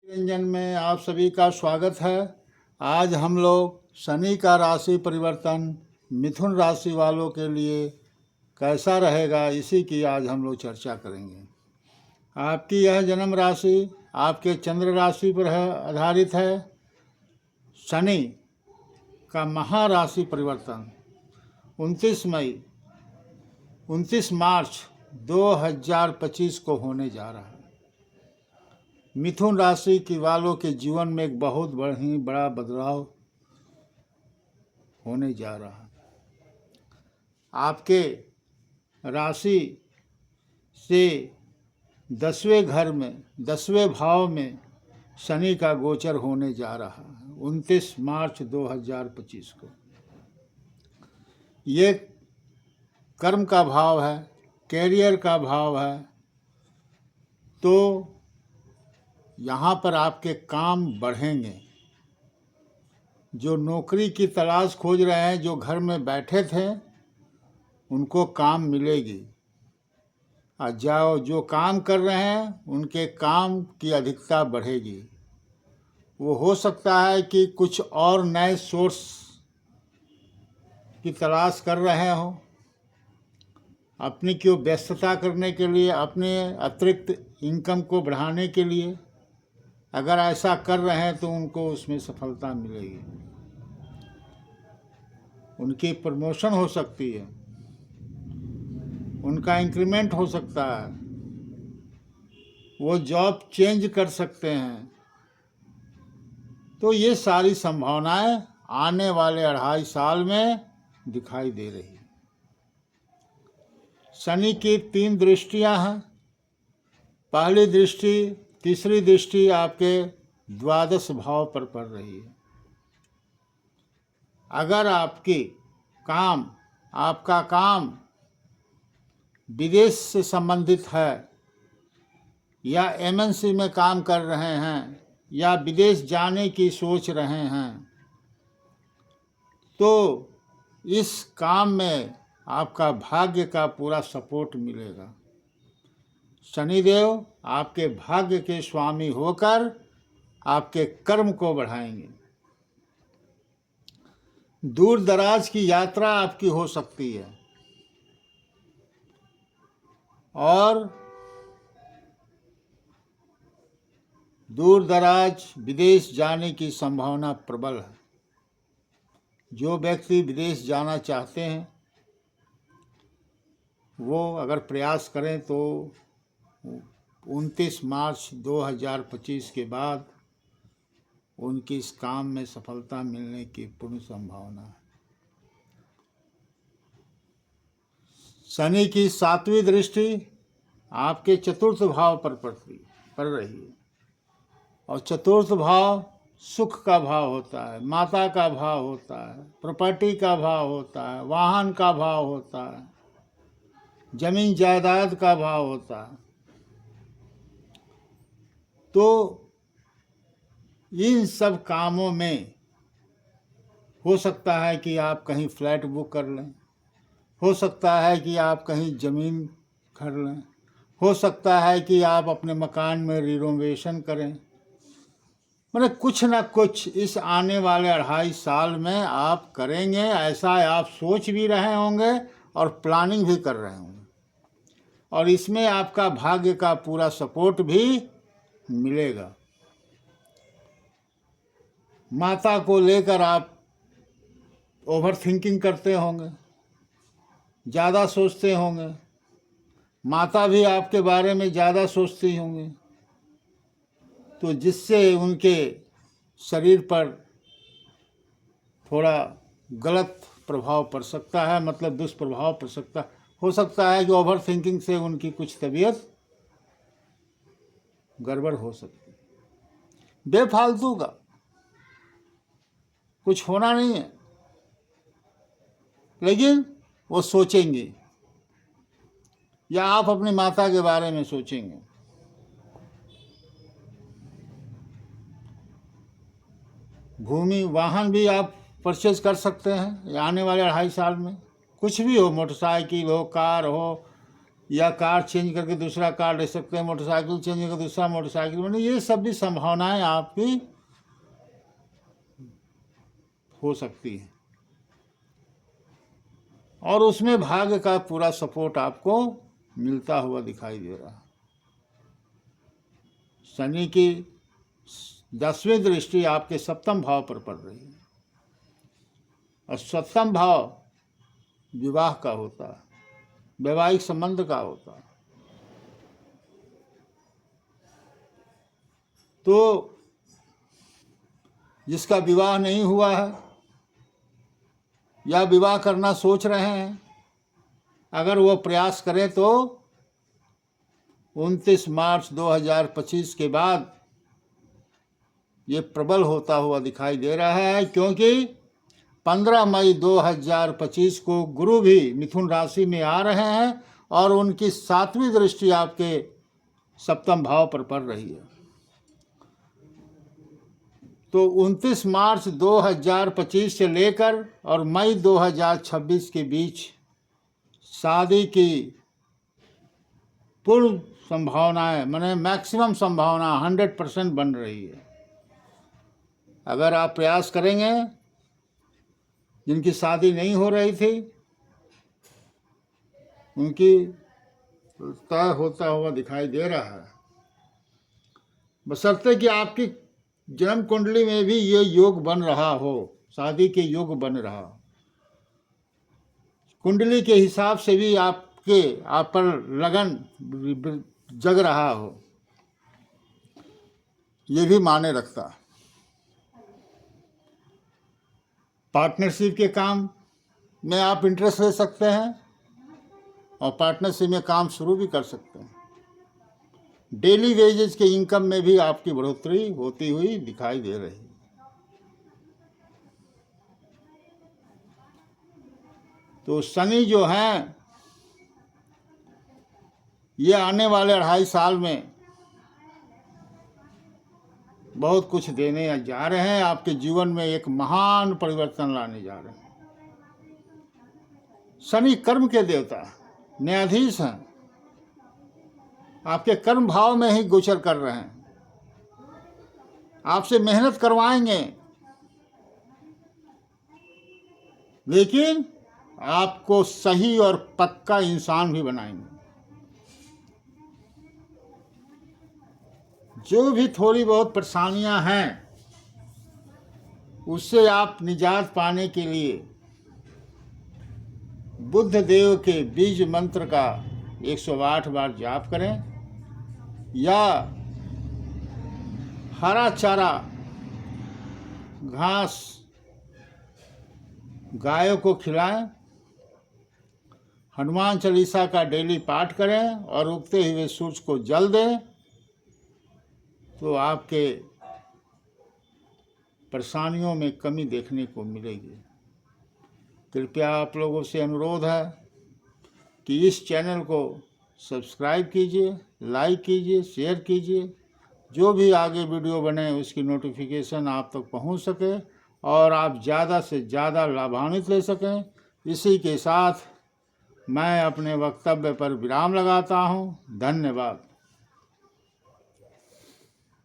व्यंजन में आप सभी का स्वागत है। आज हम लोग शनि का राशि परिवर्तन मिथुन राशि वालों के लिए कैसा रहेगा, इसी की आज हम लोग चर्चा करेंगे। आपकी यह जन्म राशि आपके चंद्र राशि पर आधारित है। शनि का महाराशि परिवर्तन 29 मार्च 2025 को होने जा रहा है। मिथुन राशि के वालों के जीवन में एक बहुत बड़ा बदलाव होने जा रहा है। आपके राशि से 10वें घर में 10वें भाव में शनि का गोचर होने जा रहा है 29 मार्च 2025 को। ये कर्म का भाव है, कैरियर का भाव है। तो यहाँ पर आपके काम बढ़ेंगे। जो नौकरी की तलाश खोज रहे हैं, जो घर में बैठे थे, उनको काम मिलेगी। और जो काम कर रहे हैं, उनके काम की अधिकता बढ़ेगी। वो हो सकता है कि कुछ और नए सोर्स की तलाश कर रहे हों, अपनी क्यों व्यस्तता करने के लिए, अपने अतिरिक्त इनकम को बढ़ाने के लिए। अगर ऐसा कर रहे हैं तो उनको उसमें सफलता मिलेगी। उनकी प्रमोशन हो सकती है, उनका इंक्रीमेंट हो सकता है, वो जॉब चेंज कर सकते हैं। तो ये सारी संभावनाएं आने वाले 2.5 साल में दिखाई दे रही है। शनि की 3 दृष्टियां हैं। पहली दृष्टि, तीसरी दृष्टि आपके 12 भाव पर पड़ रही है। अगर आपका काम विदेश से संबंधित है, या एमएनसी में काम कर रहे हैं, या विदेश जाने की सोच रहे हैं, तो इस काम में आपका भाग्य का पूरा सपोर्ट मिलेगा। शनिदेव आपके भाग्य के स्वामी होकर आपके कर्म को बढ़ाएंगे। दूर दराज की यात्रा आपकी हो सकती है, और दूर दराज विदेश जाने की संभावना प्रबल है। जो व्यक्ति विदेश जाना चाहते हैं, वो अगर प्रयास करें तो 29 मार्च 2025 के बाद उनकी इस काम में सफलता मिलने की पूर्ण संभावना है। शनि की 7वीं दृष्टि आपके 4th भाव पर पड़ रही है। और 4th भाव सुख का भाव होता है, माता का भाव होता है, प्रॉपर्टी का भाव होता है, वाहन का भाव होता है, जमीन जायदाद का भाव होता है। तो इन सब कामों में हो सकता है कि आप कहीं फ्लैट बुक कर लें, हो सकता है कि आप कहीं ज़मीन खरीद लें, हो सकता है कि आप अपने मकान में रिनोवेशन करें। मतलब कुछ ना कुछ इस आने वाले 2.5 साल में आप करेंगे। ऐसा आप सोच भी रहे होंगे और प्लानिंग भी कर रहे होंगे, और इसमें आपका भाग्य का पूरा सपोर्ट भी मिलेगा। माता को लेकर आप ओवर थिंकिंग करते होंगे, ज़्यादा सोचते होंगे। माता भी आपके बारे में ज़्यादा सोचती होंगी, तो जिससे उनके शरीर पर थोड़ा गलत प्रभाव पड़ सकता है, मतलब दुष्प्रभाव पड़ सकता है। हो सकता है कि ओवर थिंकिंग से उनकी कुछ तबीयत गड़बड़ हो सकती है। बेफालतू का कुछ होना नहीं है, लेकिन वो सोचेंगे, या आप अपनी माता के बारे में सोचेंगे। भूमि वाहन भी आप परचेज कर सकते हैं आने वाले 2.5 साल में। कुछ भी हो, मोटरसाइकिल हो, कार हो, या कार चेंज करके दूसरा कार ले सकते हैं, मोटरसाइकिल चेंज करके दूसरा मोटरसाइकिल, मतलब ये सब भी संभावनाएं आपकी हो सकती है। और उसमें भाग्य का पूरा सपोर्ट आपको मिलता हुआ दिखाई दे रहा है। शनि की 10वीं दृष्टि आपके 7म भाव पर पड़ रही है, और 7म भाव विवाह का होता है, वैवाहिक संबंध का होता है। तो जिसका विवाह नहीं हुआ है या विवाह करना सोच रहे हैं, अगर वो प्रयास करें तो 29 मार्च 2025 के बाद ये प्रबल होता हुआ दिखाई दे रहा है, क्योंकि 15 मई 2025 को गुरु भी मिथुन राशि में आ रहे हैं और उनकी 7वीं दृष्टि आपके 7म भाव पर पड़ रही है। तो 29 मार्च 2025 से लेकर और मई 2026 के बीच शादी की पूर्ण संभावनाएं, माने मैक्सिमम संभावना 100% बन रही है। अगर आप प्रयास करेंगे, जिनकी शादी नहीं हो रही थी उनकी तय होता हुआ दिखाई दे रहा है, बशर्ते कि आपकी जन्म कुंडली में भी ये योग बन रहा हो, शादी के योग बन रहा हो, कुंडली के हिसाब से भी आप पर लगन जग रहा हो, ये भी माने रखता। पार्टनरशिप के काम में आप इंटरेस्ट ले सकते हैं और पार्टनरशिप में काम शुरू भी कर सकते हैं। डेली वेजेस के इनकम में भी आपकी बढ़ोतरी होती हुई दिखाई दे रही है। तो शनि जो हैं, ये आने वाले 2.5 साल में बहुत कुछ देने जा रहे हैं, आपके जीवन में एक महान परिवर्तन लाने जा रहे हैं। शनि कर्म के देवता, न्यायाधीश हैं, आपके कर्म भाव में ही गोचर कर रहे हैं, आपसे मेहनत करवाएंगे, लेकिन आपको सही और पक्का इंसान भी बनाएंगे। जो भी थोड़ी बहुत परेशानियां हैं, उससे आप निजात पाने के लिए बुद्ध देव के बीज मंत्र का 108 बार जाप करें, या हरा चारा घास गायों को खिलाएं, हनुमान चालीसा का डेली पाठ करें और उगते हुए सूरज को जल दें, तो आपके परेशानियों में कमी देखने को मिलेगी। कृपया आप लोगों से अनुरोध है कि इस चैनल को सब्सक्राइब कीजिए, लाइक कीजिए, शेयर कीजिए, जो भी आगे वीडियो बने उसकी नोटिफिकेशन आप तक पहुंच सके और आप ज़्यादा से ज़्यादा लाभान्वित ले सकें। इसी के साथ मैं अपने वक्तव्य पर विराम लगाता हूं। धन्यवाद।